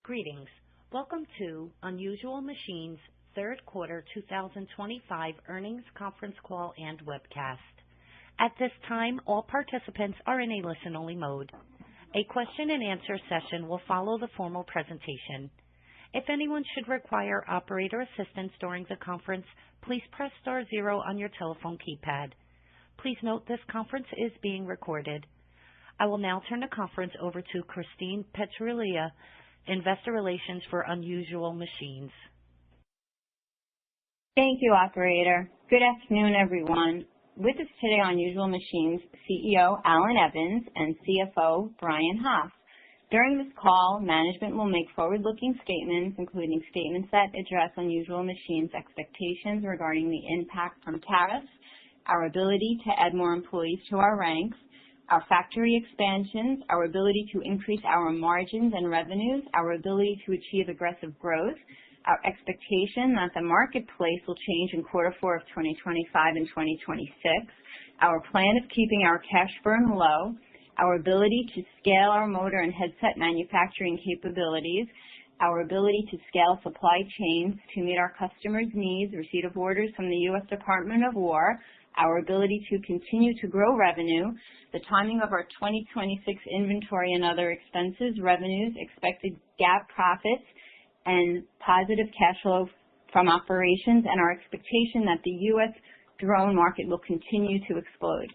Greetings. Welcome to Unusual Machines' third quarter 2025 earnings conference call and webcast. At this time, all participants are in a listen-only mode. A question-and-answer session will follow the formal presentation. If anyone should require operator assistance during the conference, please press star zero on your telephone keypad. Please note this conference is being recorded. I will now turn the conference over to Christine Petraglia, Investor Relations for Unusual Machines. Thank you, operator. Good afternoon, everyone. With us today on Unusual Machines, CEO Alan Evans and CFO Brian Haas. During this call, management will make forward-looking statements, including statements that address Unusual Machines' expectations regarding the impact from tariffs, our ability to add more employees to our ranks, our factory expansions, our ability to increase our margins and revenues, our ability to achieve aggressive growth, our expectation that the marketplace will change in quarter four of 2025 and 2026, our plan of keeping our cash burn low, our ability to scale our motor and headset manufacturing capabilities, our ability to scale supply chains to meet our customers' needs, receipt of orders from the U.S. Department of War, our ability to continue to grow revenue, the timing of our 2026 inventory and other expenses, revenues, expected GAAP profits, and positive cash flow from operations, and our expectation that the U.S. drone market will continue to explode.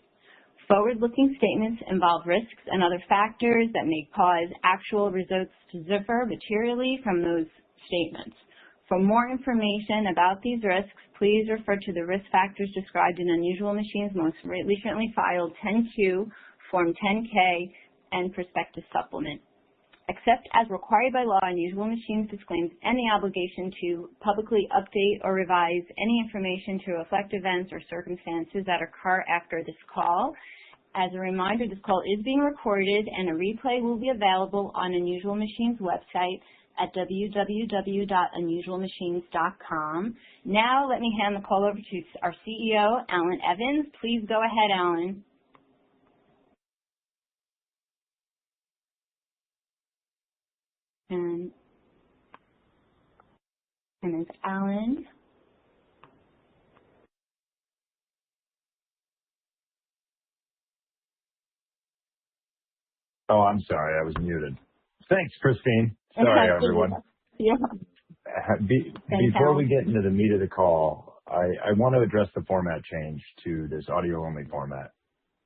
Forward-looking statements involve risks and other factors that may cause actual results to differ materially from those statements. For more information about these risks, please refer to the risk factors described in Unusual Machines' most recently filed 10-Q, Form 10-K, and prospectus supplement. Except as required by law, Unusual Machines disclaims any obligation to publicly update or revise any information to reflect events or circumstances that occur after this call. As a reminder, this call is being recorded and a replay will be available on Unusual Machines' website at www.unusualmachines.com. Now, let me hand the call over to our CEO, Alan Evans. Please go ahead, Alan. And it's Alan. Oh, I'm sorry. I was muted. Thanks, Christine. Sorry, everyone. Yeah. Before we get into the meat of the call, I want to address the format change to this audio-only format.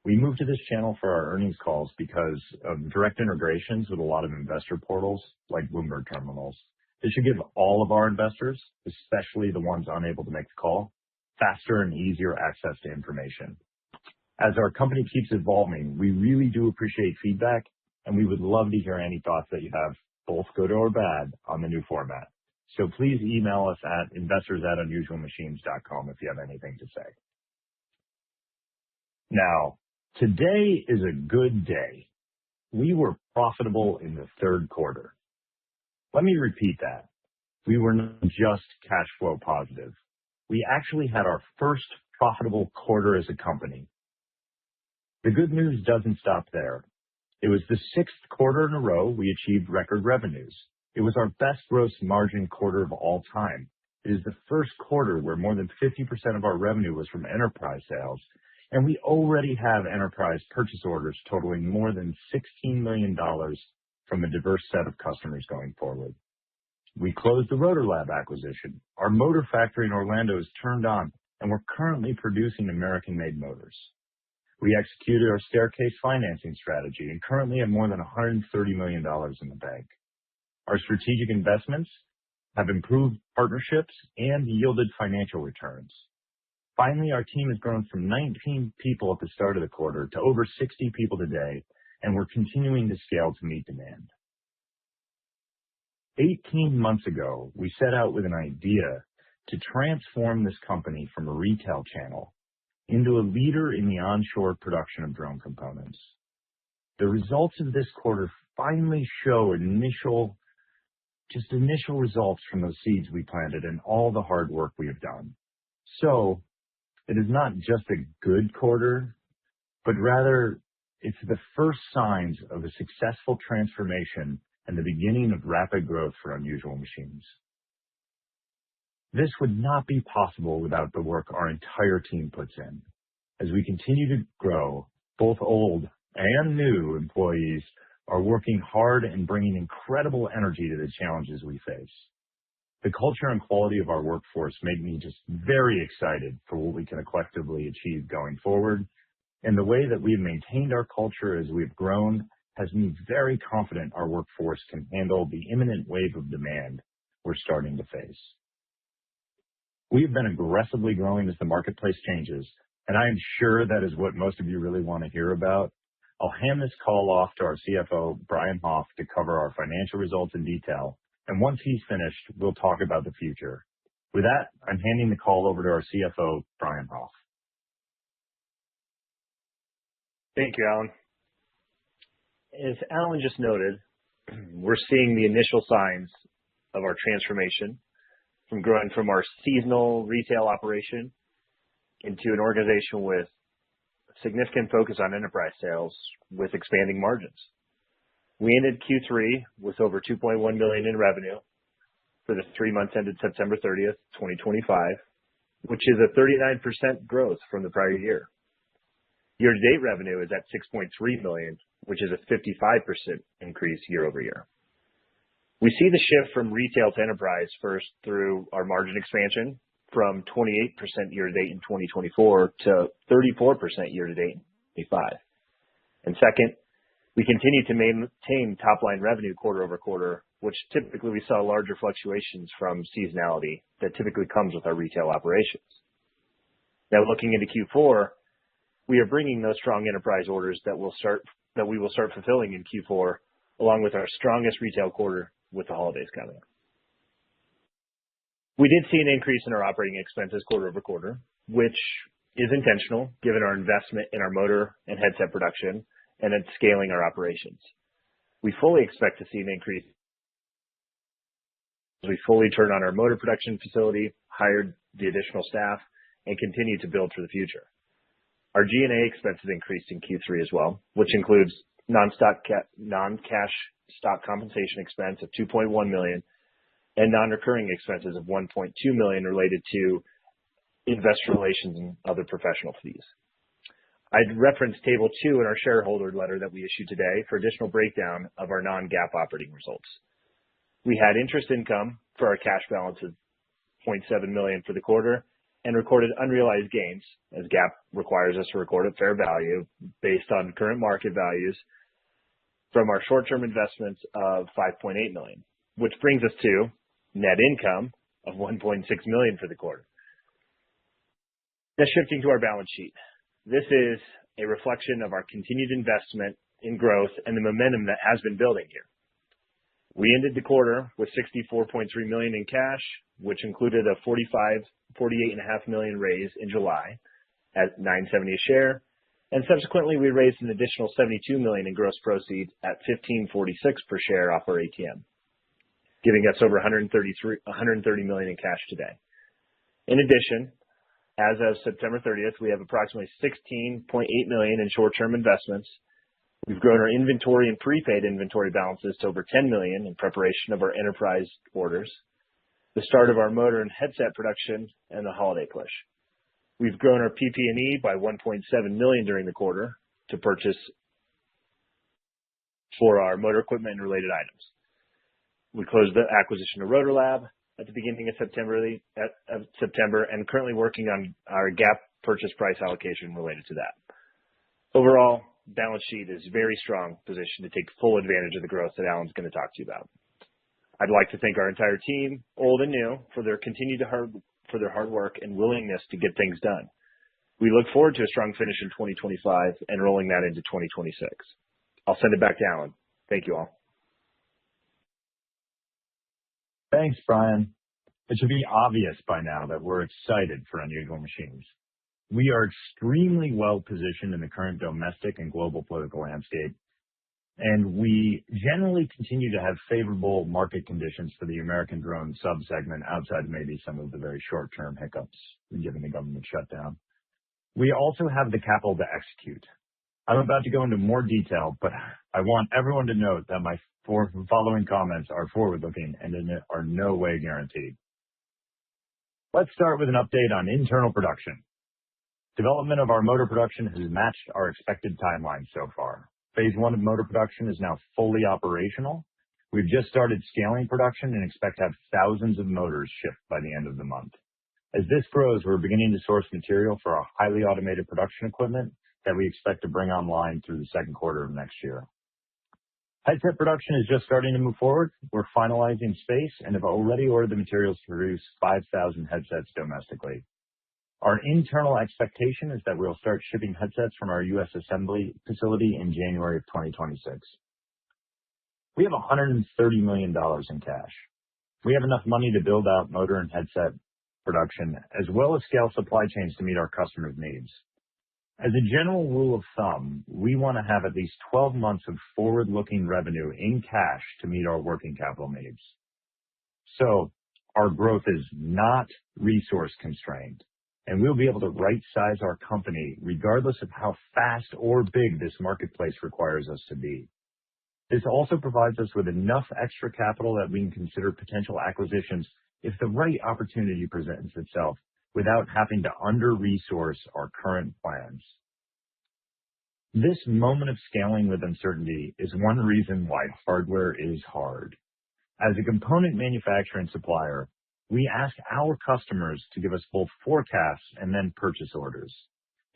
We moved to this channel for our earnings calls because of direct integrations with a lot of investor portals like Bloomberg terminals. This should give all of our investors, especially the ones unable to make the call, faster and easier access to information. As our company keeps evolving, we really do appreciate feedback, and we would love to hear any thoughts that you have, both good or bad, on the new format. So please email us at investors@unusualmachines.com if you have anything to say. Now, today is a good day. We were profitable in the third quarter. Let me repeat that. We were not just cash flow positive. We actually had our first profitable quarter as a company. The good news doesn't stop there. It was the sixth quarter in a row we achieved record revenues. It was our best gross margin quarter of all time. It is the first quarter where more than 50% of our revenue was from enterprise sales, and we already have enterprise purchase orders totaling more than $16 million from a diverse set of customers going forward. We closed the Rotor Lab acquisition. Our motor factory in Orlando is turned on, and we're currently producing American-made motors. We executed our staircase financing strategy and currently have more than $130 million in the bank. Our strategic investments have improved partnerships and yielded financial returns. Finally, our team has grown from 19 people at the start of the quarter to over 60 people today, and we're continuing to scale to meet demand. 18 months ago, we set out with an idea to transform this company from a retail channel into a leader in the onshore production of drone components. The results of this quarter finally show initial results from those seeds we planted and all the hard work we have done. So it is not just a good quarter, but rather it's the first signs of a successful transformation and the beginning of rapid growth for Unusual Machines. This would not be possible without the work our entire team puts in. As we continue to grow, both old and new employees are working hard and bringing incredible energy to the challenges we face. The culture and quality of our workforce make me just very excited for what we can collectively achieve going forward, and the way that we've maintained our culture as we've grown has me very confident our workforce can handle the imminent wave of demand we're starting to face. We've been aggressively growing as the marketplace changes, and I am sure that is what most of you really want to hear about. I'll hand this call off to our CFO, Brian Hoff, to cover our financial results in detail, and once he's finished, we'll talk about the future. With that, I'm handing the call over to our CFO, Brian Hoff. Thank you, Alan. As Alan just noted, we're seeing the initial signs of our transformation from growing from our seasonal retail operation into an organization with significant focus on enterprise sales with expanding margins. We ended Q3 with over $2.1 million in revenue for the 3 months ended September 30th, 2025, which is a 39% growth from the prior year. Year-to-date revenue is at $6.3 million, which is a 55% increase year over year. We see the shift from retail to enterprise first through our margin expansion from 28% year-to-date in 2024 to 34% year-to-date in 2025. And second, we continue to maintain top-line revenue quarter over quarter, which typically we saw larger fluctuations from seasonality that typically comes with our retail operations. Now, looking into Q4, we are bringing those strong enterprise orders that we will start fulfilling in Q4, along with our strongest retail quarter with the holidays coming. We did see an increase in our operating expenses quarter over quarter, which is intentional given our investment in our motor and headset production and in scaling our operations. We fully expect to see an increase as we fully turn on our motor production facility, hired the additional staff, and continue to build for the future. Our G&A expenses increased in Q3 as well, which includes non-cash stock compensation expense of $2.1 million and non-recurring expenses of $1.2 million related to investor relations and other professional fees. I'd reference Table 2 in our shareholder letter that we issued today for additional breakdown of our non-GAAP operating results. We had interest income for our cash balance of $0.7 million for the quarter and recorded unrealized gains, as GAAP requires us to record at fair value based on current market values from our short-term investments of $5.8 million, which brings us to net income of $1.6 million for the quarter. Now, shifting to our balance sheet. This is a reflection of our continued investment in growth and the momentum that has been building here. We ended the quarter with $64.3 million in cash, which included a $48.5 million raise in July at $9.70 a share, and subsequently we raised an additional $72 million in gross proceeds at $15.46 per share off our ATM, giving us over $130 million in cash today. In addition, as of September 30th, we have approximately $16.8 million in short-term investments. We've grown our inventory and prepaid inventory balances to over $10 million in preparation of our enterprise orders, the start of our motor and headset production, and the holiday push. We've grown our PP&E by $1.7 million during the quarter to purchase for our motor equipment and related items. We closed the acquisition of Rotor Lab at the beginning of September and currently working on our GAAP purchase price allocation related to that. Overall, balance sheet is very strong position to take full advantage of the growth that Alan's going to talk to you about. I'd like to thank our entire team, old and new, for their hard work and willingness to get things done. We look forward to a strong finish in 2025 and rolling that into 2026. I'll send it back to Alan. Thank you all. Thanks, Brian. It should be obvious by now that we're excited for Unusual Machines. We are extremely well positioned in the current domestic and global political landscape, and we generally continue to have favorable market conditions for the American drone subsegment outside of maybe some of the very short-term hiccups given the government shutdown. We also have the capital to execute. I'm about to go into more detail, but I want everyone to note that my The following comments are forward-looking and are no way guaranteed. Let's start with an update on internal production. Development of our motor production has matched our expected timeline so far. Phase 1 of motor production is now fully operational. We've just started scaling production and expect to have thousands of motors shipped by the end of the month. As this grows, we're beginning to source material for our highly automated production equipment that we expect to bring online through the second quarter of next year. Headset production is just starting to move forward. We're finalizing space and have already ordered the materials to produce 5,000 headsets domestically. Our internal expectation is that we'll start shipping headsets from our U.S. assembly facility in January of 2026. We have $130 million in cash. We have enough money to build out motor and headset production, as well as scale supply chains to meet our customers' needs. As a general rule of thumb, we want to have at least 12 months of forward-looking revenue in cash to meet our working capital needs. So our growth is not resource constrained, and we'll be able to right-size our company regardless of how fast or big this marketplace requires us to be. This also provides us with enough extra capital that we can consider potential acquisitions if the right opportunity presents itself without having to under-resource our current plans. This moment of scaling with uncertainty is one reason why hardware is hard. As a component manufacturer and supplier, we ask our customers to give us both forecasts and then purchase orders.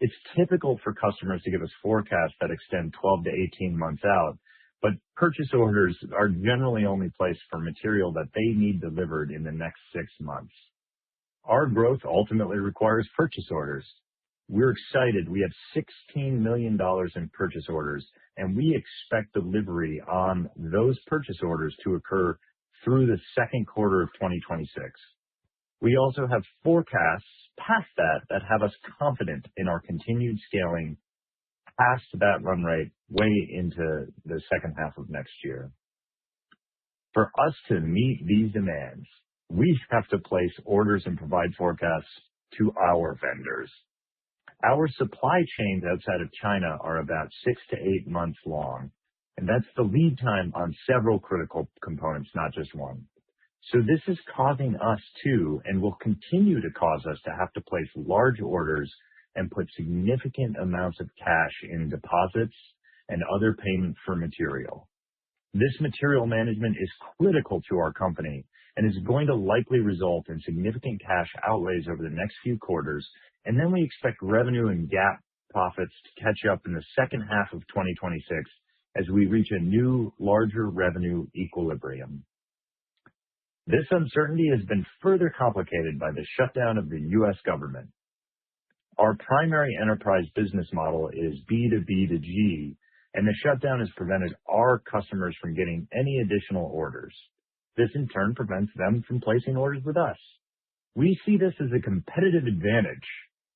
It's typical for customers to give us forecasts that extend 12 to 18 months out, but purchase orders are generally only placed for material that they need delivered in the next 6 months. Our growth ultimately requires purchase orders. We're excited. We have $16 million in purchase orders, and we expect delivery on those purchase orders to occur through the second quarter of 2026. We also have forecasts past that have us confident in our continued scaling past that run rate way into the second half of next year. For us to meet these demands, we have to place orders and provide forecasts to our vendors. Our supply chains outside of China are about 6 to 8 months long, and that's the lead time on several critical components, not just one. So this is causing us to, and will continue to cause us to have to place large orders and put significant amounts of cash in deposits and other payment for material. This material management is critical to our company and is going to likely result in significant cash outlays over the next few quarters, and then we expect revenue and GAAP profits to catch up in the second half of 2026 as we reach a new, larger revenue equilibrium. This uncertainty has been further complicated by the shutdown of the U.S. government. Our primary enterprise business model is B2B2G, and the shutdown has prevented our customers from getting any additional orders. This in turn prevents them from placing orders with us. We see this as a competitive advantage.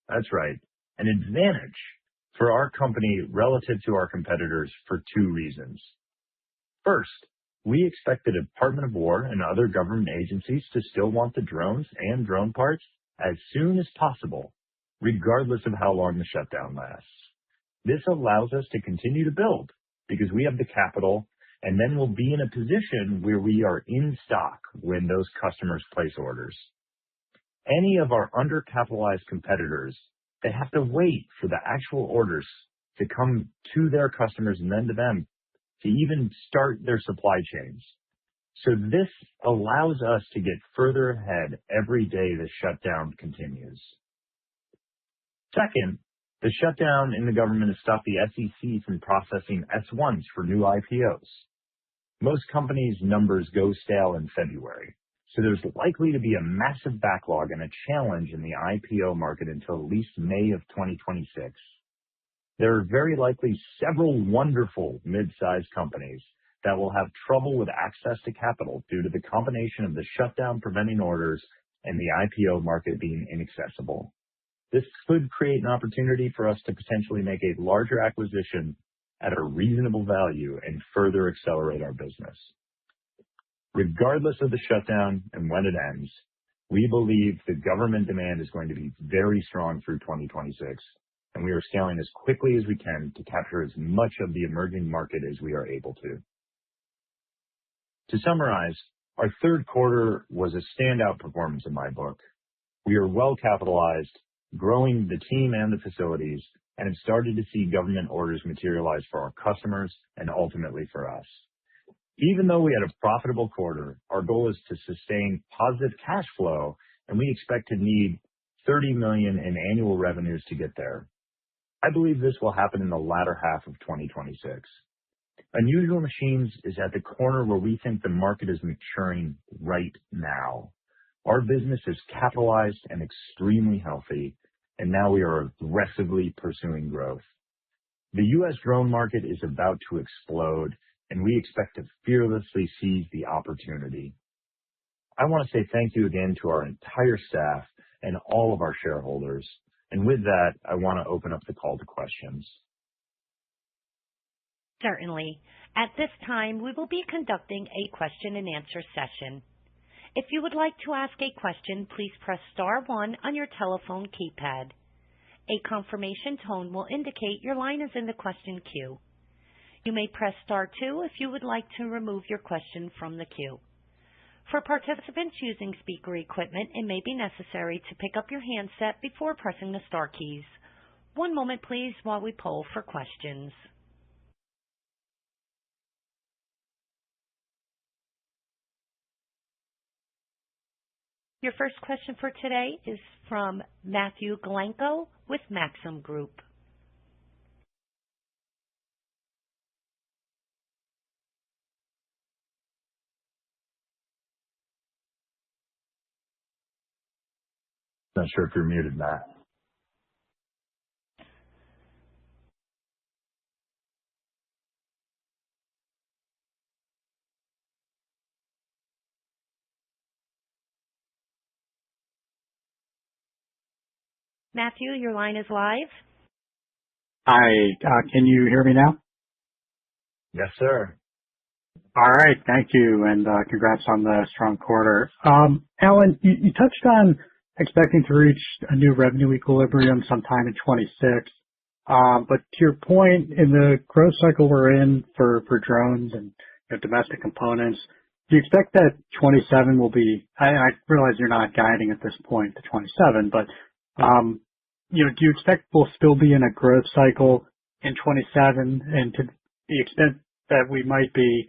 That's right, an advantage for our company relative to our competitors for 2 reasons. First, we expect the Department of War and other government agencies to still want the drones and drone parts as soon as possible, regardless of how long the shutdown lasts. This allows us to continue to build because we have the capital, and then we'll be in a position where we are in stock when those customers place orders. Any of our undercapitalized competitors, they have to wait for the actual orders to come to their customers and then to them to even start their supply chains. So this allows us to get further ahead every day the shutdown continues. Second, the shutdown in the government has stopped the SEC from processing S1s for new IPOs. Most companies' numbers go stale in February, so there's likely to be a massive backlog and a challenge in the IPO market until at least May of 2026. There are very likely several wonderful mid-sized companies that will have trouble with access to capital due to the combination of the shutdown preventing orders and the IPO market being inaccessible. This could create an opportunity for us to potentially make a larger acquisition at a reasonable value and further accelerate our business. Regardless of the shutdown and when it ends, we believe the government demand is going to be very strong through 2026, and we are scaling as quickly as we can to capture as much of the emerging market as we are able to. To summarize, our third quarter was a standout performance in my book. We are well capitalized, growing the team and the facilities, and have started to see government orders materialize for our customers and ultimately for us. Even though we had a profitable quarter, our goal is to sustain positive cash flow, and we expect to need $30 million in annual revenues to get there. I believe this will happen in the latter half of 2026. Unusual Machines is at the corner where we think the market is maturing right now. Our business is capitalized and extremely healthy, and now we are aggressively pursuing growth. The U.S. drone market is about to explode, and we expect to fearlessly seize the opportunity. I want to say thank you again to our entire staff and all of our shareholders. And with that, I want to open up the call to questions. Certainly. At this time, we will be conducting a question and answer session. If you would like to ask a question, please press star one on your telephone keypad. A confirmation tone will indicate your line is in the question queue. You may press star two if you would like to remove your question from the queue. For participants using speaker equipment, it may be necessary to pick up your handset before pressing the star keys. One moment, please, while we poll for questions. Your first question for today is from Matthew Galenko with Maxim Group. Not sure if you're muted, Matt. Matthew, your line is live. Hi, can you hear me now? Yes, sir. All right, thank you, and congrats on the strong quarter. Alan, you touched on expecting to reach a new revenue equilibrium sometime in 26. But to your point, in the growth cycle we're in for drones and domestic components, do you expect that 27 will be, I realize you're not guiding at this point to 27, but do you expect we'll still be in a growth cycle in 27? And to the extent that we might be,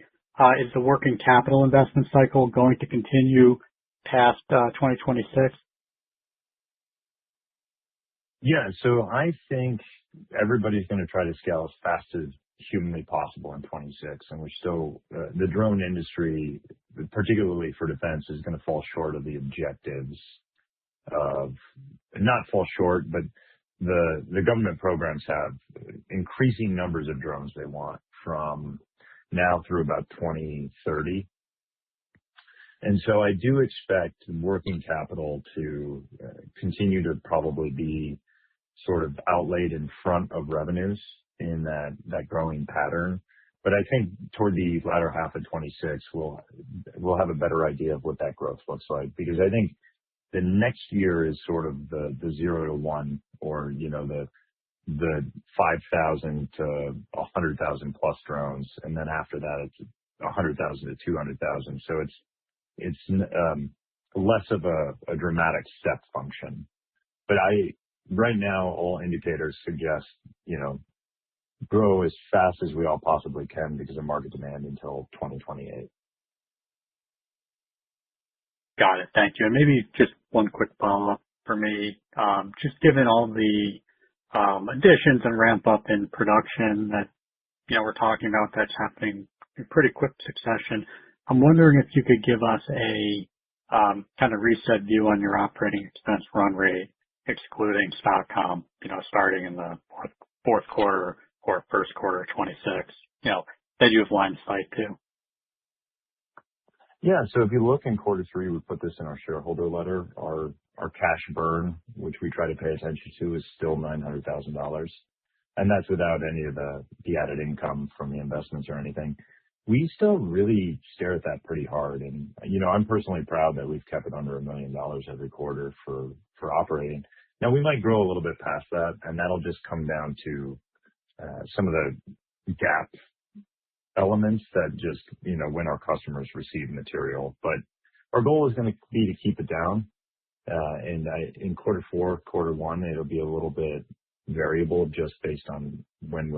is the working capital investment cycle going to continue past 2026? Yeah, so I think everybody's going to try to scale as fast as humanly possible in 26. And we're still, the drone industry, particularly for defense, is going to fall short of the objectives of, not fall short, but the government programs have increasing numbers of drones they want from now through about 2030. And so I do expect working capital to continue to probably be sort of outlaid in front of revenues in that growing pattern. But I think toward the latter half of 26, we'll have a better idea of what that growth looks like, because I think the next year is sort of the 0 to 1, or the 5,000 to 100,000 plus drones, and then after that it's 100,000 to 200,000. So it's less of a dramatic step function. But right now, all indicators suggest, grow as fast as we all possibly can because of market demand until 2028. Got it. Thank you. And maybe just one quick follow-up for me. Just given all the additions and ramp up in production that we're talking about that's happening in pretty quick succession, I'm wondering if you could give us a kind of reset view on your operating expense run rate, excluding stock comp, starting in the fourth quarter or first quarter of 26, that you have line of sight to. Yeah, so if you look in quarter three, we put this in our shareholder letter. Our cash burn, which we try to pay attention to, is still $900,000. And that's without any of the added income from the investments or anything. We still really stare at that pretty hard. And, I'm personally proud that we've kept it under $1 million every quarter for operating. Now, we might grow a little bit past that, and that'll just come down to some of the GAAP elements that just, when our customers receive material. But our goal is going to be to keep it down. In quarter four, quarter one, it'll be a little bit variable just based on when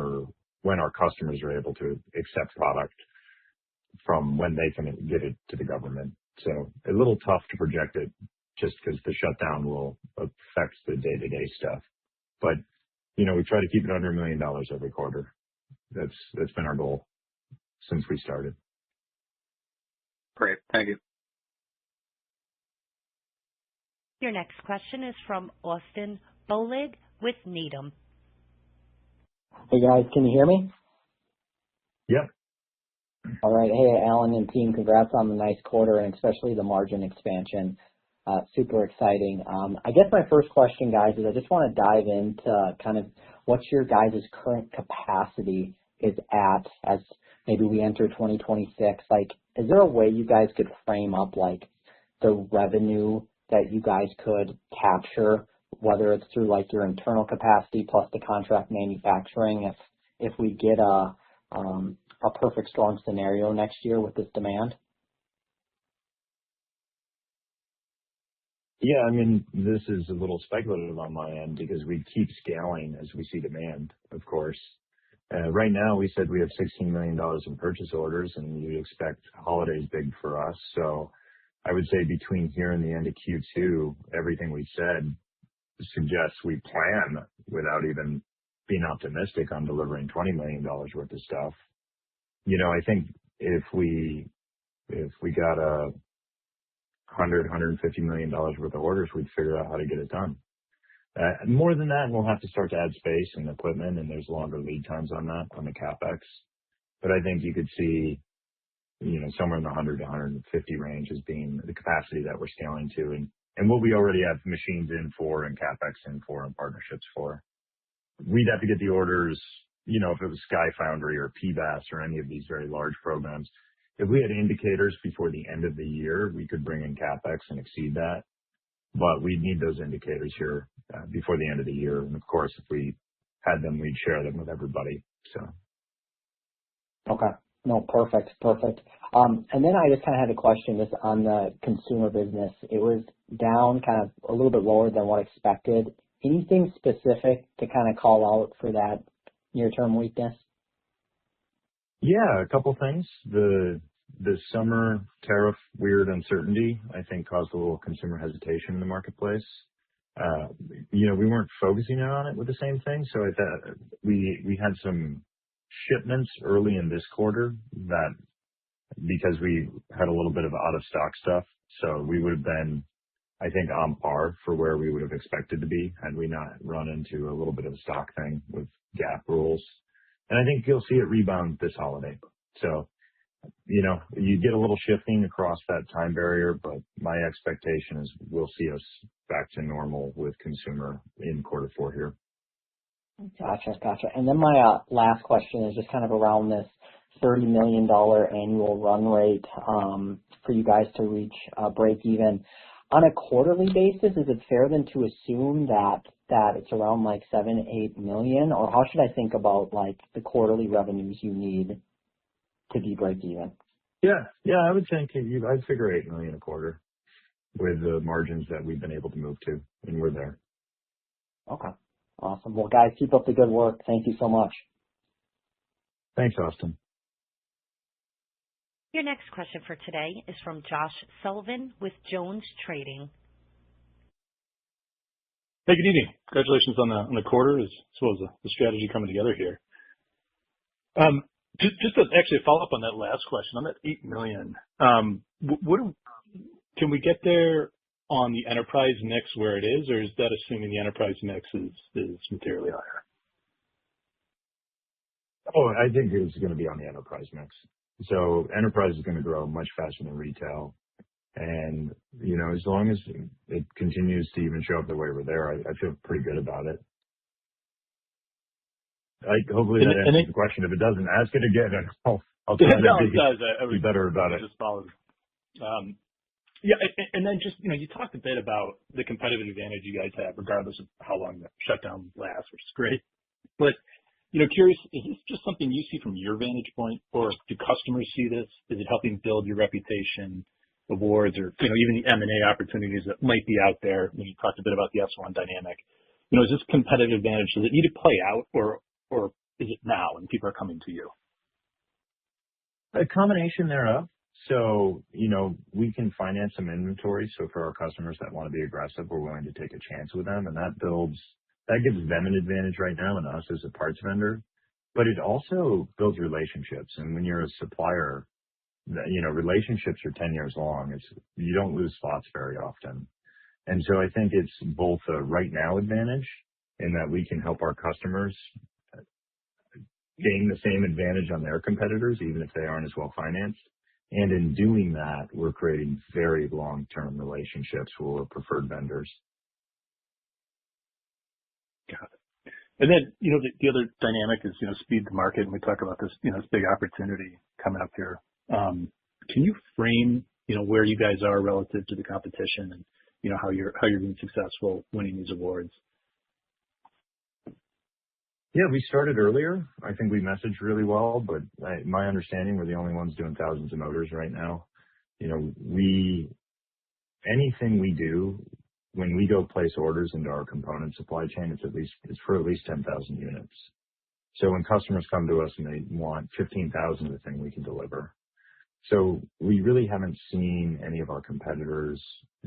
our customers are able to accept product from when they can get it to the government. So a little tough to project it just because the shutdown will affect the day-to-day stuff. But, we try to keep it under $1 million every quarter. That's been our goal since we started. Great. Thank you. Your next question is from Austin Bolig with Needham. Hey guys, can you hear me? Yep. All right. Hey, Alan and team, congrats on the nice quarter and especially the margin expansion. Super exciting. I guess my first question, guys, is I just want to dive into kind of what your guys' current capacity is at as maybe we enter 2026. Like, is there a way you guys could frame up like the revenue that you guys could capture, whether it's through like your internal capacity plus the contract manufacturing, if we get a perfect storm scenario next year with this demand? Yeah, I mean, this is a little speculative on my end because we keep scaling as we see demand, of course. Right now, we said we have $16 million in purchase orders, and you'd expect holidays big for us. So I would say between here and the end of Q2, everything we said suggests we plan without even being optimistic on delivering $20 million worth of stuff. I think if we got $150 million worth of orders, we'd figure out how to get it done. More than that, we'll have to start to add space and equipment, and there's longer lead times on that, on the CapEx. But I think you could see, somewhere in the 100 to 150 range as being the capacity that we're scaling to, and what we already have machines in for and CapEx in for and partnerships for. We'd have to get the orders, if it was Sky Foundry or PBAS or any of these very large programs. If we had indicators before the end of the year, we could bring in CapEx and exceed that. But we'd need those indicators here before the end of the year. And of course, if we had them, we'd share them with everybody. So. Okay. No, perfect. And then I just kind of had a question just on the consumer business. It was down kind of a little bit lower than what expected. Anything specific to kind of call out for that near-term weakness? Yeah, a couple things. The summer tariff weird uncertainty, I think, caused a little consumer hesitation in the marketplace. We weren't focusing on it with the same thing. So I thought we had some shipments early in this quarter that because we had a little bit of out of stock stuff. So we would have been, I think, on par for where we would have expected to be had we not run into a little bit of a stock thing with GAAP rules. And I think you'll see it rebound this holiday. So, you get a little shifting across that time barrier, but my expectation is we'll see us back to normal with consumer in quarter four here. Gotcha. And then my last question is just kind of around this $30 million annual run rate for you guys to reach break even. On a quarterly basis, is it fair then to assume that it's around like 7-8 million, or how should I think about like the quarterly revenues you need to be break even? Yeah, I would think I'd figure 8 million a quarter with the margins that we've been able to move to, and we're there. Okay, awesome. Well, guys, keep up the good work. Thank you so much. Thanks, Austin. Your next question for today is from Josh Sullivan with Jones Trading. Hey, good evening. Congratulations on the quarter as well as the strategy coming together here. Just to actually follow up on that last question, on that 8 million, can we get there on the enterprise mix where it is, or is that assuming the enterprise mix is materially higher? Oh, I think it's going to be on the enterprise mix. So enterprise is going to grow much faster than retail. And, as long as it continues to even show up the way we're there, I feel pretty good about it. Hopefully that answers the question. If it doesn't, ask it again, and I'll try to be better about it. Just followed. Yeah, and then just, you talked a bit about the competitive advantage you guys have, regardless of how long the shutdown lasts, which is great. But Curious, is this just something you see from your vantage point, or do customers see this? Is it helping build your reputation, awards, or even the M&A opportunities that might be out there? You talked a bit about the S1 dynamic. Is this competitive advantage? Does it need to play out, or is it now and people are coming to you? A combination thereof. So, we can finance some inventory. So for our customers that want to be aggressive, we're willing to take a chance with them. And that gives them an advantage right now and us as a parts vendor. But it also builds relationships. And when you're a supplier, relationships are 10 years long. You don't lose spots very often. And so I think it's both a right now advantage in that we can help our customers gain the same advantage on their competitors, even if they aren't as well financed. And in doing that, we're creating very long-term relationships where we're preferred vendors. Got it. And then, the other dynamic is, speed to market. And we talk about this, this big opportunity coming up here. Can you frame, where you guys are relative to the competition and, how you're being successful winning these awards? Yeah, we started earlier. I think we messaged really well, but my understanding, we're the only ones doing thousands of motors right now. Anything we do, when we go place orders into our component supply chain, it's for at least 10,000 units. So when customers come to us and they want 15,000 of the thing, we can deliver. So we really haven't seen any of our competitors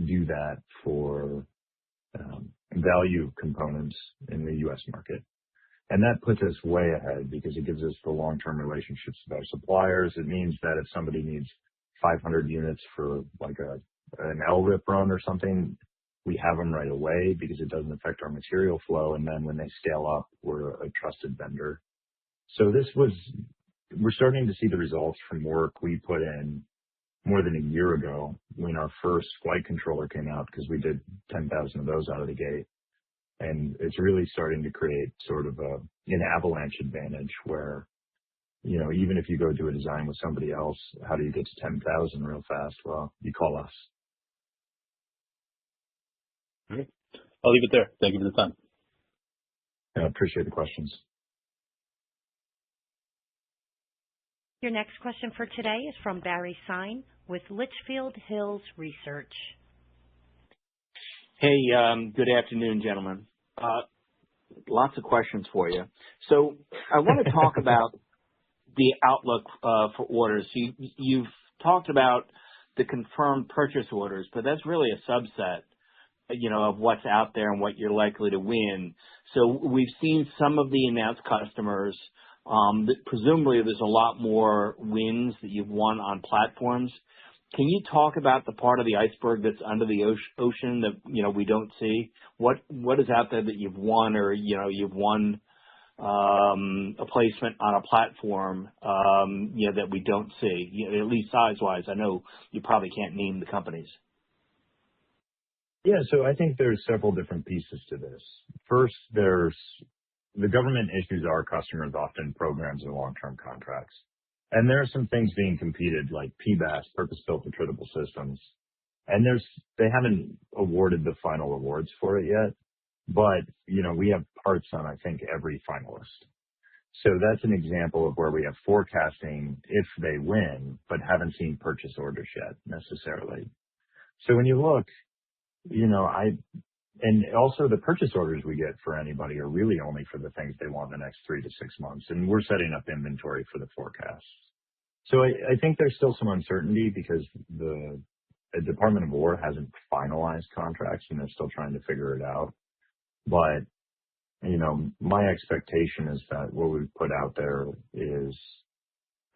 do that for value components in the U.S. market. And that puts us way ahead because it gives us the long-term relationships with our suppliers. It means that if somebody needs 500 units for like an LRIP run or something, we have them right away because it doesn't affect our material flow. And then when they scale up, we're a trusted vendor. So we're starting to see the results from work we put in more than a year ago when our first flight controller came out, because we did 10,000 of those out of the gate. And it's really starting to create sort of an avalanche advantage where, even if you go do a design with somebody else, how do you get to 10,000 real fast? Well, you call us. All right. I'll leave it there. Thank you for the time. I appreciate the questions. Your next question for today is from Barry Sine with Litchfield Hills Research. Hey, good afternoon, gentlemen. Lots of questions for you. So I want to talk about the outlook for orders. You've talked about the confirmed purchase orders, but that's really a subset, of what's out there and what you're likely to win. So we've seen some of the announced customers. Presumably, there's a lot more wins that you've won on platforms. Can you talk about the part of the iceberg that's under the ocean that we don't see? What is out there that you've won, or you've won a placement on a platform that we don't see, at least size wise? I know you probably can't name the companies. Yeah, so I think there's several different pieces to this. First, there's the government issues our customers often programs and long-term contracts. And there are some things being competed like PBAS, purpose-built attritable systems. And they haven't awarded the final awards for it yet, but we have parts on, I think, every finalist. So that's an example of where we have forecasting if they win, but haven't seen purchase orders yet necessarily. So when you look, and also the purchase orders we get for anybody are really only for the things they want in the next 3 to 6 months. And we're setting up inventory for the forecasts. So I think there's still some uncertainty because the Department of War hasn't finalized contracts and they're still trying to figure it out. But, my expectation is that what we've put out there is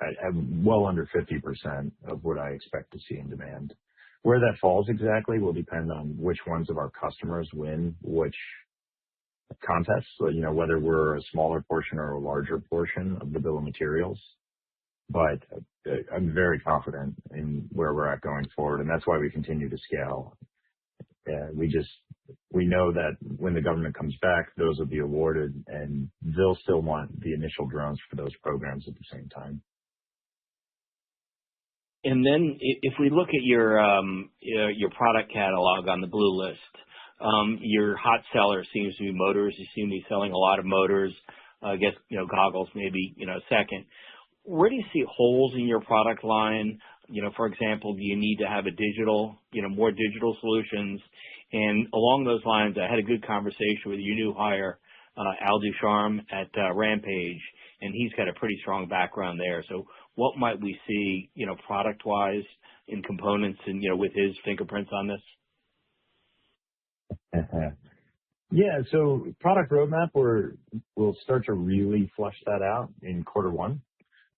at well under 50% of what I expect to see in demand. Where that falls exactly will depend on which ones of our customers win which contests, whether we're a smaller portion or a larger portion of the bill of materials. But I'm very confident in where we're at going forward, and that's why we continue to scale. We know that when the government comes back, those will be awarded, and they'll still want the initial drones for those programs at the same time. And then if we look at your product catalog on the blue list, your hot seller seems to be motors. You seem to be selling a lot of motors. I guess, goggles maybe, second. Where do you see holes in your product line? For example, do you need to have a digital, more digital solutions? And along those lines, I had a good conversation with your new hire, Al Ducharme at Rampage, and he's got a pretty strong background there. So what might we see, product-wise in components and, with his fingerprints on this? Yeah, so product roadmap, we'll start to really flush that out in quarter one.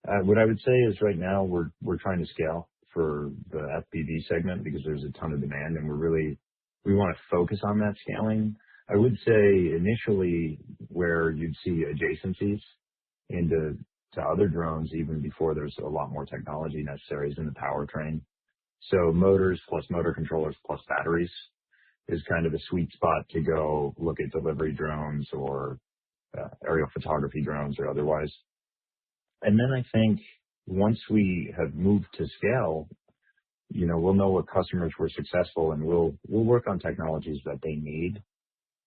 What I would say is right now we're trying to scale for the FPV segment because there's a ton of demand, and we want to focus on that scaling. I would say initially where you'd see adjacencies into other drones even before there's a lot more technology necessary is in the powertrain. So motors plus motor controllers plus batteries is kind of a sweet spot to go look at delivery drones or aerial photography drones or otherwise. And then I think once we have moved to scale, we'll know what customers were successful, and we'll work on technologies that they need.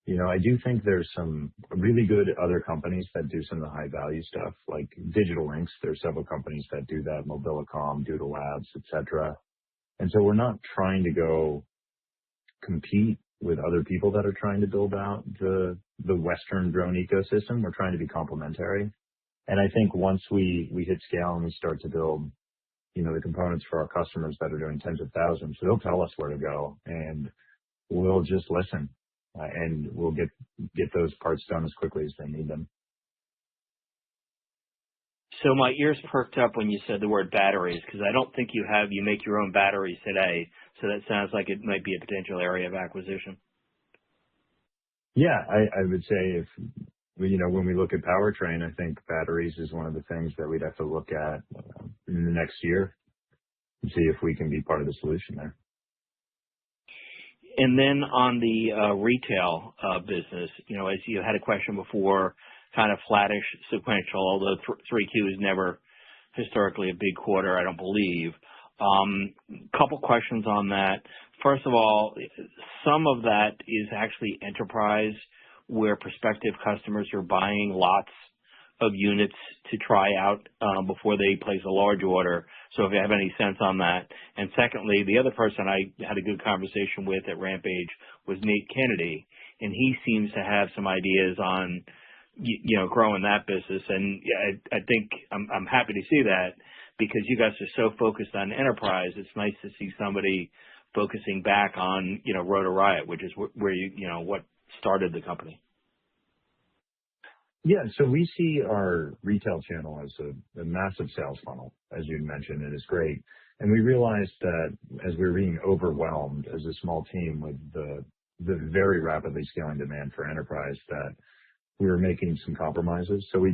I do think there's some really good other companies that do some of the high value stuff, like Digital Links. There's several companies that do that, Mobilicom, Doodle Labs, etc. And so we're not trying to go compete with other people that are trying to build out the Western drone ecosystem. We're trying to be complementary. And I think once we hit scale and we start to build, the components for our customers that are doing tens of thousands, they'll tell us where to go, and we'll just listen, and we'll get those parts done as quickly as they need them. So my ears perked up when you said the word batteries, because I don't think you make your own batteries today. So that sounds like it might be a potential area of acquisition. Yeah, I would say when we look at powertrain, I think batteries is one of the things that we'd have to look at in the next year and see if we can be part of the solution there. And then on the retail business, as you had a question before, kind of flattish sequential, although 3Q is never historically a big quarter, I don't believe. Couple questions on that. First of all, some of that is actually enterprise, where prospective customers are buying lots of units to try out before they place a large order. So if you have any sense on that. And secondly, the other person I had a good conversation with at Rampage was Nate Kennedy, and he seems to have some ideas on growing that business. And I think I'm happy to see that, because you guys are so focused on enterprise. It's nice to see somebody focusing back on Rotor Riot, which is where what started the company. Yeah, so we see our retail channel as a massive sales funnel, as you mentioned, and it's great. And we realized that as we were being overwhelmed as a small team with the very rapidly scaling demand for enterprise, that we were making some compromises. So we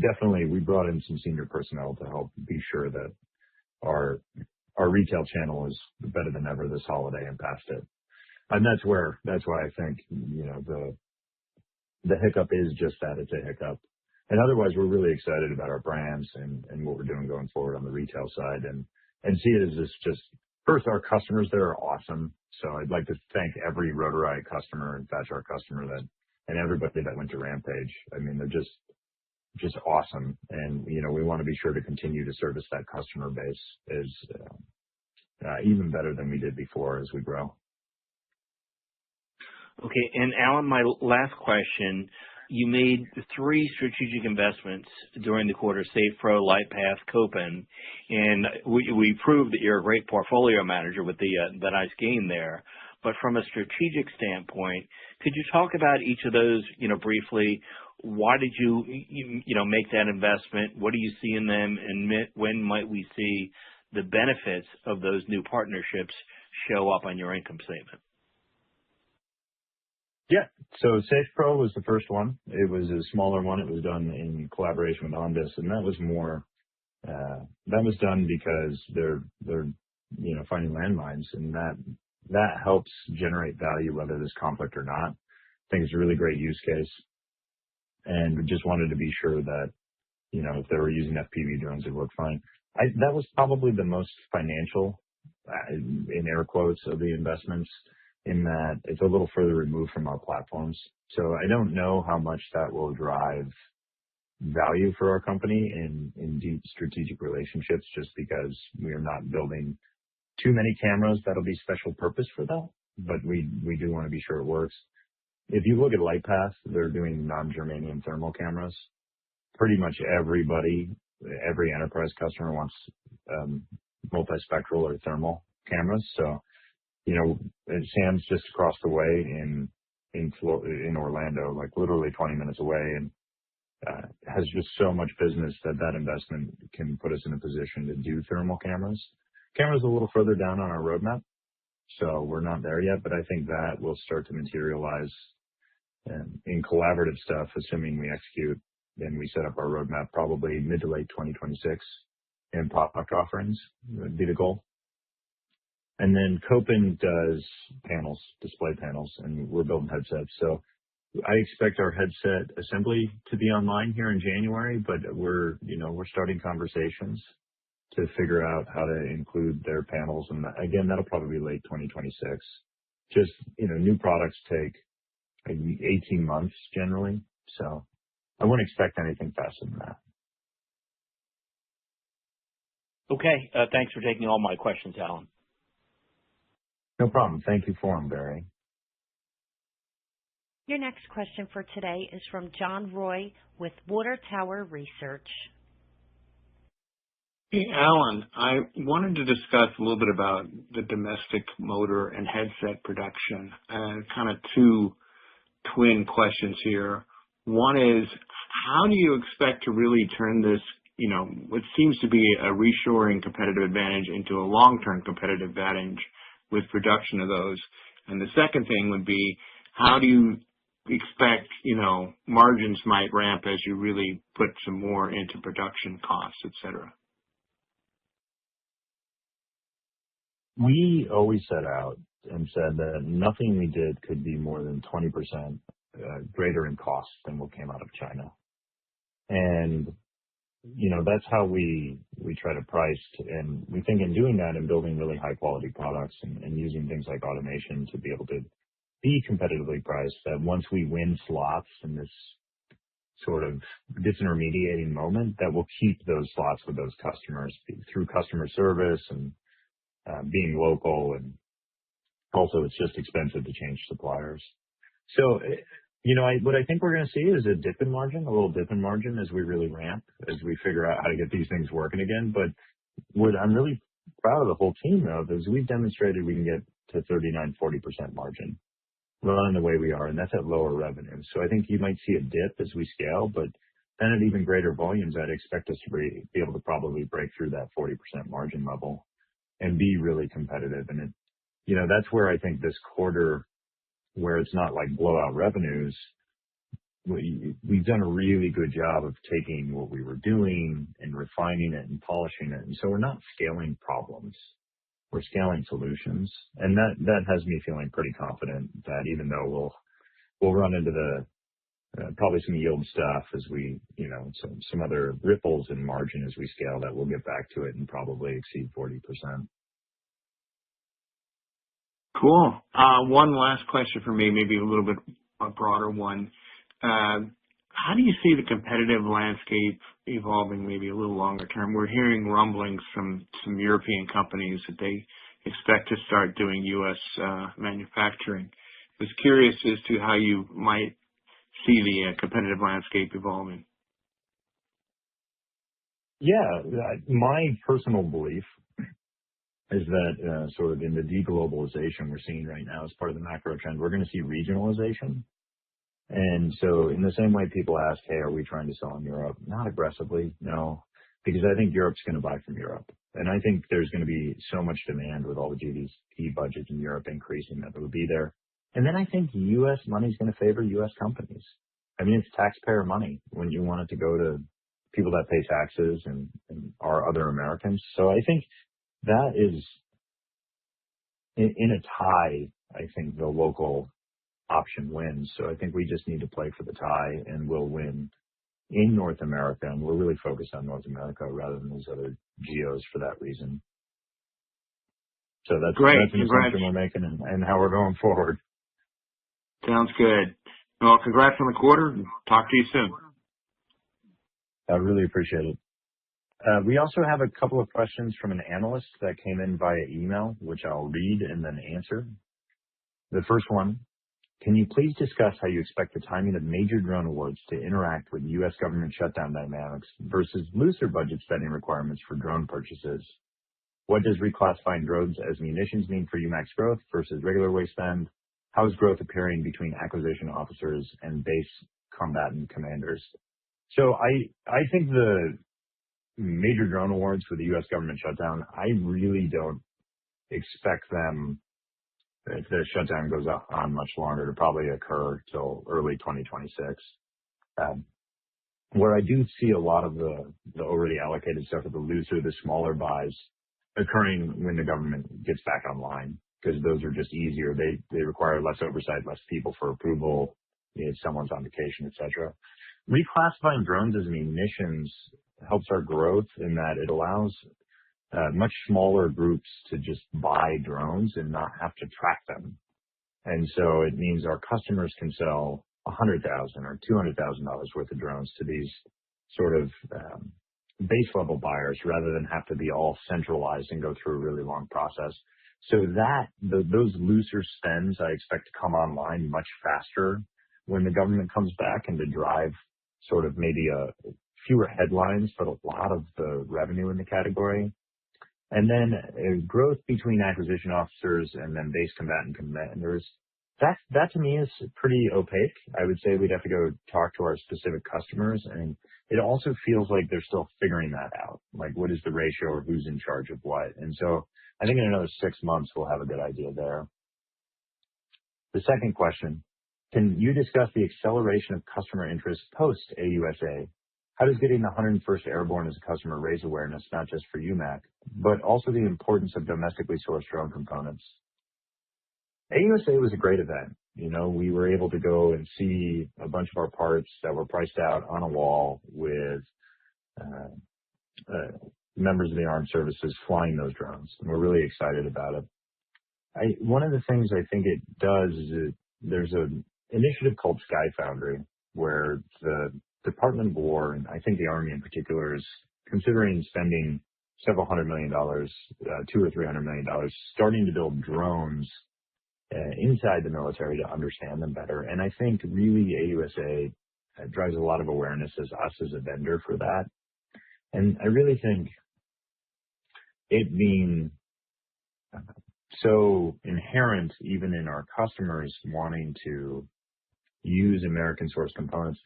brought in some senior personnel to help be sure that our retail channel is better than ever this holiday and past it. And that's why I think, the hiccup is just that, it's a hiccup. And otherwise, we're really excited about our brands and what we're doing going forward on the retail side, and see it as this just, first, our customers there are awesome. So I'd like to thank every Rotor Riot customer and Thatcher customer and everybody that went to Rampage. I mean, they're just awesome. And, we want to be sure to continue to service that customer base as even better than we did before as we grow. Okay. And Alan, my last question, you made 3 strategic investments during the quarter: SafePro, LightPath, Copen, and we proved that you're a great portfolio manager with the nice gain there. But from a strategic standpoint, could you talk about each of those, briefly? Why did you make that investment? What do you see in them, and when might we see the benefits of those new partnerships show up on your income statement? Yeah. So SafePro was the first one. It was a smaller one. It was done in collaboration with Ondas, and that was done because they're finding landmines, and that helps generate value whether there's conflict or not. I think it's a really great use case, and we just wanted to be sure that if they were using FPV drones, it worked fine. That was probably the most financial, in air quotes, of the investments, in that it's a little further removed from our platforms. So I don't know how much that will drive value for our company in deep strategic relationships, just because we are not building too many cameras that'll be special purpose for that, but we do want to be sure it works. If you look at LightPath, they're doing non-germanium thermal cameras. Pretty much everybody, every enterprise customer wants multispectral or thermal cameras. So, Sam's just across the way in Orlando, like literally 20 minutes away, and has just so much business that investment can put us in a position to do thermal cameras. Camera's a little further down on our roadmap, so we're not there yet, but I think that will start to materialize in collaborative stuff, assuming we execute and we set up our roadmap probably mid to late 2026, and product offerings would be the goal. And then Kopin does panels, display panels, and we're building headsets. So I expect our headset assembly to be online here in January, but we're starting conversations to figure out how to include their panels. And again, that'll probably be late 2026. Just, new products take 18 months generally. So I wouldn't expect anything faster than that. Okay. Thanks for taking all my questions, Alan. No problem. Thank you for them, Barry. Your next question for today is from John Roy with Water Tower Research. Hey, Alan, I wanted to discuss a little bit about the domestic motor and headset production, and kind of two twin questions here. One is, how do you expect to really turn this, what seems to be a reshoring competitive advantage into a long-term competitive advantage with production of those? And the second thing would be, how do you expect, margins might ramp as you really put some more into production costs, et cetera? We always set out and said that nothing we did could be more than 20% greater in cost than what came out of China. And, that's how we try to price. And we think in doing that and building really high quality products and using things like automation to be able to be competitively priced, that once we win slots in this sort of disintermediating moment, that we'll keep those slots with those customers through customer service and being local. And also it's just expensive to change suppliers. So, what I think we're going to see is a little dip in margin as we really ramp, as we figure out how to get these things working again. But what I'm really proud of the whole team of is we've demonstrated we can get to 39-40% margin running the way we are, and that's at lower revenue. So I think you might see a dip as we scale, but then at even greater volumes, I'd expect us to be able to probably break through that 40% margin level and be really competitive. And that's where I think this quarter, where it's not like blowout revenues, we've done a really good job of taking what we were doing and refining it and polishing it. And so we're not scaling problems, we're scaling solutions. And that has me feeling pretty confident that even though we'll run into probably some yield stuff as we, some other ripples in margin as we scale, that we'll get back to it and probably exceed 40%. Cool. One last question for me, maybe a little bit a broader one. How do you see the competitive landscape evolving maybe a little longer term? We're hearing rumblings from some European companies that they expect to start doing U.S. manufacturing. I was curious as to how you might see the competitive landscape evolving. Yeah, my personal belief is that sort of in the deglobalization we're seeing right now as part of the macro trend, we're going to see regionalization. And so in the same way people ask, hey, are we trying to sell in Europe? Not aggressively, no, because I think Europe's going to buy from Europe. And I think there's going to be so much demand with all the GDP budgets in Europe increasing that it will be there. And then I think U.S. money is going to favor U.S. companies. I mean, it's taxpayer money when you want it to go to people that pay taxes and are other Americans. So I think that is in a tie. I think the local option wins. So I think we just need to play for the tie, and we'll win in North America. And we're really focused on North America rather than those other geos for that reason. So that's great. That's an assumption we're making and how we're going forward. Sounds good. Well, congrats on the quarter. Talk to you soon. I really appreciate it. We also have a couple of questions from an analyst that came in via email, which I'll read and then answer. The first one, can you please discuss how you expect the timing of major drone awards to interact with U.S. government shutdown dynamics versus looser budget spending requirements for drone purchases? What does reclassifying drones as munitions mean for UMAC's growth versus regular way spend? How is growth appearing between acquisition officers and base combatant commanders? So I think the major drone awards for the U.S. government shutdown, I really don't expect them, if the shutdown goes on much longer, to probably occur till early 2026. Where I do see a lot of the already allocated stuff of the looser, the smaller buys occurring when the government gets back online, because those are just easier. They require less oversight, less people for approval, if someone's on vacation, etc. Reclassifying drones as munitions helps our growth in that it allows much smaller groups to just buy drones and not have to track them. And so it means our customers can sell $100,000 or $200,000 worth of drones to these sort of base level buyers rather than have to be all centralized and go through a really long process. So those looser spends I expect to come online much faster when the government comes back and to drive sort of maybe fewer headlines, but a lot of the revenue in the category. And then growth between acquisition officers and then base combatant commanders. That to me is pretty opaque. I would say we'd have to go talk to our specific customers, and it also feels like they're still figuring that out. Like, what is the ratio or who's in charge of what? And so I think in another 6 months, we'll have a good idea there. The second question, can you discuss the acceleration of customer interest post AUSA? How does getting the 101st Airborne as a customer raise awareness, not just for UMAC, but also the importance of domestically sourced drone components? AUSA was a great event. We were able to go and see a bunch of our parts that were priced out on a wall with members of the armed services flying those drones. And we're really excited about it. One of the things I think it does is there's an initiative called Sky Foundry, where the Department of War, and I think the Army in particular, is considering spending several $100 million, $200 or $300 million, starting to build drones inside the military to understand them better. And I think really AUSA drives a lot of awareness as us as a vendor for that. And I really think it being so inherent even in our customers wanting to use American source components,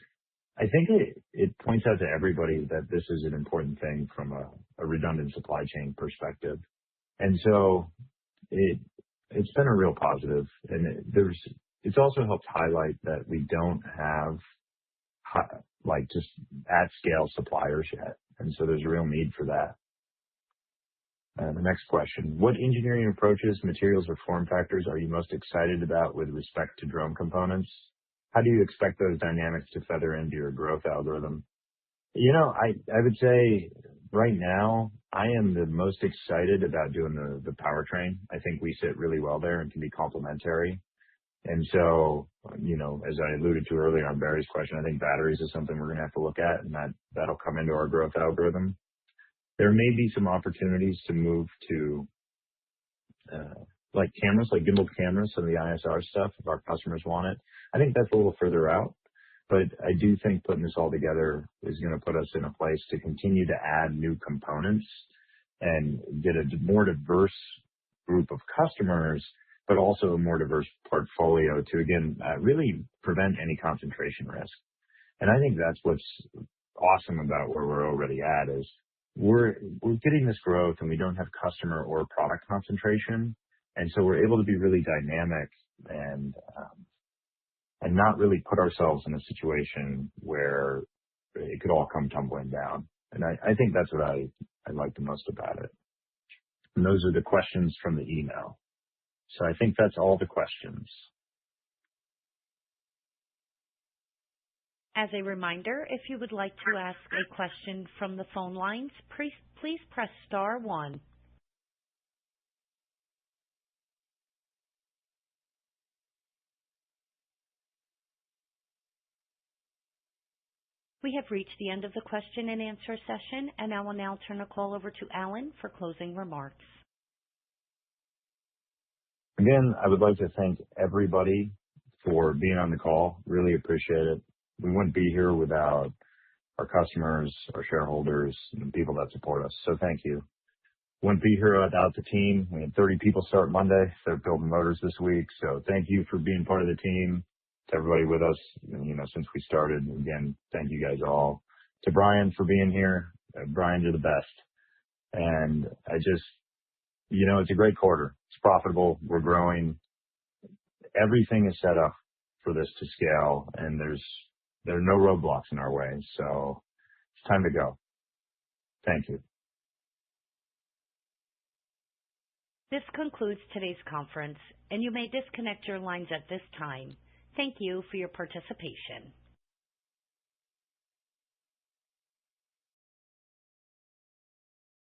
I think it points out to everybody that this is an important thing from a redundant supply chain perspective. And so it's been a real positive, and it's also helped highlight that we don't have just at scale suppliers yet, and so there's a real need for that. The next question: what engineering approaches, materials, or form factors are you most excited about with respect to drone components? How do you expect those dynamics to feather into your growth algorithm? I would say right now, I am the most excited about doing the powertrain. I think we sit really well there and can be complementary. And so, as I alluded to earlier on Barry's question, I think batteries is something we're going to have to look at, and that'll come into our growth algorithm. There may be some opportunities to move to cameras, like gimbal cameras, some of the ISR stuff, if our customers want it. I think that's a little further out. But I do think putting this all together is going to put us in a place to continue to add new components and get a more diverse group of customers, but also a more diverse portfolio to, again, really prevent any concentration risk. And I think that's what's awesome about where we're already at is we're getting this growth and we don't have customer or product concentration. And so we're able to be really dynamic and not really put ourselves in a situation where it could all come tumbling down. And I think that's what I like the most about it. And those are the questions from the email. So I think that's all the questions. As a reminder, if you would like to ask a question from the phone lines, please press star 1. We have reached the end of the question and answer session, and I will now turn the call over to Alan for closing remarks. Again, I would like to thank everybody for being on the call. Really appreciate it. We wouldn't be here without our customers, our shareholders, and the people that support us. So thank you. Wouldn't be here without the team. We had 30 people start Monday. They're building motors this week. So thank you for being part of the team. To everybody with us, since we started. Again, thank you guys all. To Brian for being here. Brian, you're the best. And I just, it's a great quarter. It's profitable. We're growing. Everything is set up for this to scale, and there are no roadblocks in our way. So it's time to go. Thank you. This concludes today's conference, and you may disconnect your lines at this time. Thank you for your participation.